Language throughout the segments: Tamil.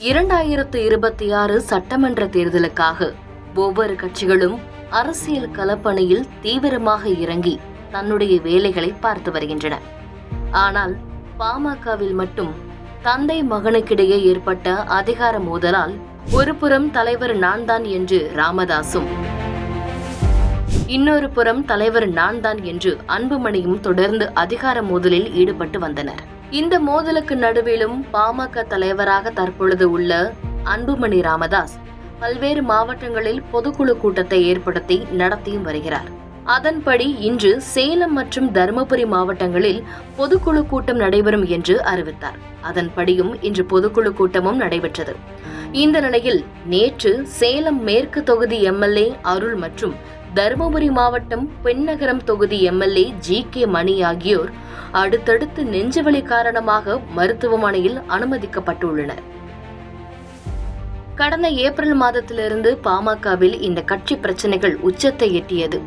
2026 சட்டமன்ற தேர்தலுக்காக ஒவ்வொரு கட்சிகளும் அரசியல் களப்பணியில் தீவிரமாக இறங்கி தன்னுடைய வேலைகளை பார்த்து வருகின்றன. ஆனால் பாமகவில் மட்டும் தந்தை மகனுக்கிடையே ஏற்பட்ட அதிகார மோதலால் ஒருபுறம் தலைவர் நான் தான் என்று ராமதாசும், இன்னொரு புறம் தலைவர் நான் தான் என்று அன்புமணியும் தொடர்ந்து அதிகார மோதலில் ஈடுபட்டு வந்தனர். இந்த மோதலுக்கு நடுவிலும் பாமக தலைவராக தற்பொழுது உள்ள அன்புமணி ராமதாஸ் பல்வேறு மாவட்டங்களில் பொதுக்குழு கூட்டத்தை ஏற்படுத்தி நடத்தியும் வருகிறார். அதன்படி இன்று சேலம் மற்றும் தருமபுரி மாவட்டங்களில் பொதுக்குழு கூட்டம் நடைபெறும் என்று அறிவித்தார். அதன்படியும் இன்று பொதுக்குழு கூட்டமும் நடைபெற்றது. இந்த நிலையில் நேற்று சேலம் மேற்கு தொகுதி எம்எல்ஏ அருள் மற்றும் தருமபுரி மாவட்டம் பெண்ணகரம் தொகுதி எம்எல்ஏ GK மணி ஆகியோர் அடுத்தடுத்து நெஞ்சுவலி காரணமாக மருத்துவமனையில் அனுமதிக்கப்பட்டுள்ளனர். கடந்த ஏப்ரல் மாதத்திலிருந்து பாமகவில் இந்த கட்சி பிரச்சனைகள் உச்சத்தை எட்டியது.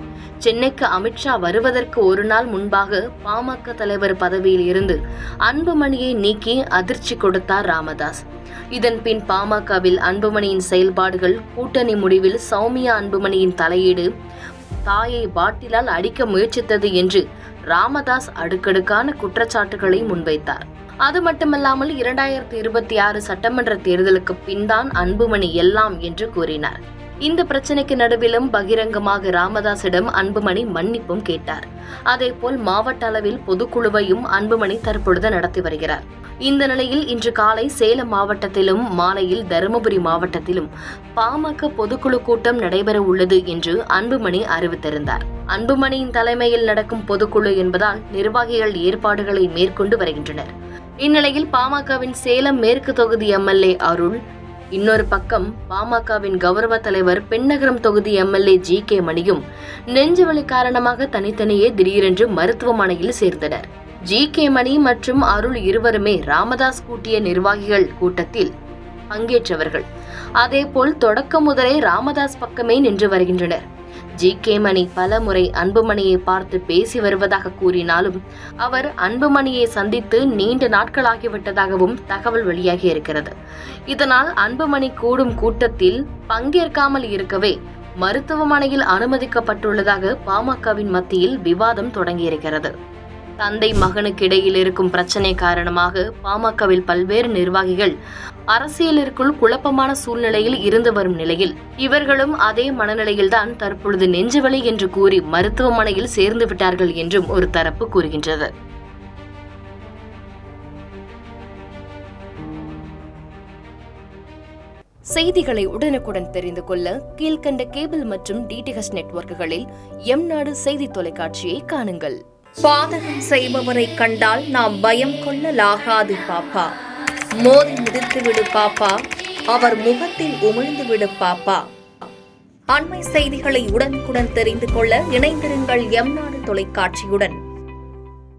சென்னைக்கு அமித்ஷா வருவதற்கு ஒரு நாள் முன்பாக பாமக தலைவர் பதவியில் இருந்து அன்புமணியை நீக்கி அதிர்ச்சி கொடுத்தார் ராமதாஸ். இதன் பின் பாமகவில் அன்புமணியின் செயல்பாடுகள், கூட்டணி முடிவில் சௌமியா அன்புமணியின் தலையீடு, தாயை பாட்டிலால் அடிக்க முயற்சித்தது என்று ராமதாஸ் அடுக்கடுக்கான குற்றச்சாட்டுகளை முன்வைத்தார். அது மட்டுமல்லாமல் 2026 சட்டமன்ற தேர்தலுக்கு பின்தான் அன்புமணி எல்லாம் என்று கூறினார். இந்த பிரச்சனைக்கு நடுவிலும் பகிரங்கமாக ராமதாசிடம் அன்புமணி மன்னிப்பும் கேட்டார். அதேபோல் மாவட்ட அளவில் பொதுக்குழுவையும் அன்புமணி தற்பொழுது நடத்தி வருகிறார். இந்த நிலையில் இன்று காலை சேலம் மாவட்டத்திலும் மாலையில் தருமபுரி மாவட்டத்திலும் பாமக பொதுக்குழு கூட்டம் நடைபெற உள்ளது என்று அன்புமணி அறிவித்திருந்தார். அன்புமணியின் தலைமையில் நடக்கும் பொதுக்குழு என்பதால் நிர்வாகிகள் ஏற்பாடுகளை மேற்கொண்டு வருகின்றனர். இந்நிலையில் பாமகவின் சேலம் மேற்கு தொகுதி எம்எல்ஏ அருள், இன்னொரு பக்கம் பாமகவின் கௌரவ தலைவர் பெண்ணகரம் தொகுதி எம்எல்ஏ GK மணியும் நெஞ்சுவலி காரணமாக தனித்தனியே திடீரென்று மருத்துவமனையில் சேர்ந்தனர். GK மணி மற்றும் அருள் இருவருமே ராமதாஸ் கூட்டிய நிர்வாகிகள் கூட்டத்தில் பங்கேற்றவர்கள். அதேபோல் தொடக்கம் முதலே ராமதாஸ் பக்கமே நின்று வருகின்றனர். GK மணி பல முறை அன்புமணியை பார்த்து பேசி வருவதாக கூறினாலும் அவர் அன்புமணியை சந்தித்து நீண்ட நாட்களாகிவிட்டதாகவும் தகவல் வெளியாகி இருக்கிறது. இதனால் அன்புமணி கூடும் கூட்டத்தில் பங்கேற்காமல் இருக்கவே மருத்துவமனையில் அனுமதிக்கப்பட்டுள்ளதாக பாமகவின் மத்தியில் விவாதம் தொடங்கியிருக்கிறது. தந்தை மகனுக்கு இடையில் இருக்கும் பிரச்சனை காரணமாக பாமகவில் பல்வேறு நிர்வாகிகள் அரசியலிற்குள் குழப்பமான சூழ்நிலையில் இருந்து வரும் நிலையில் இவர்களும் அதே மனநிலையில்தான் தற்பொழுது நெஞ்சுவலி என்று கூறி மருத்துவமனையில் சேர்ந்து விட்டார்கள் என்றும் ஒரு தரப்பு கூறுகின்றது. செய்திகளை உடனுக்குடன் தெரிந்து கொள்ள கீழ்கண்ட கேபிள் மற்றும் DTH நெட்வொர்க்குகளில் எம்நாடு செய்தி தொலைக்காட்சியை காணுங்கள். பாதகம் செய்பவரை கண்டால் நாம் பயம் கொள்ளலாகாது பாப்பா. மோதி மிதித்து விடு பாப்பா, அவர் முகத்தில் உமிழ்ந்து விடு பாப்பா. அண்மை செய்திகளை உடனுக்குடன் தெரிந்து கொள்ள இணைந்திருங்கள் எம்நாடு தொலைக்காட்சியுடன்.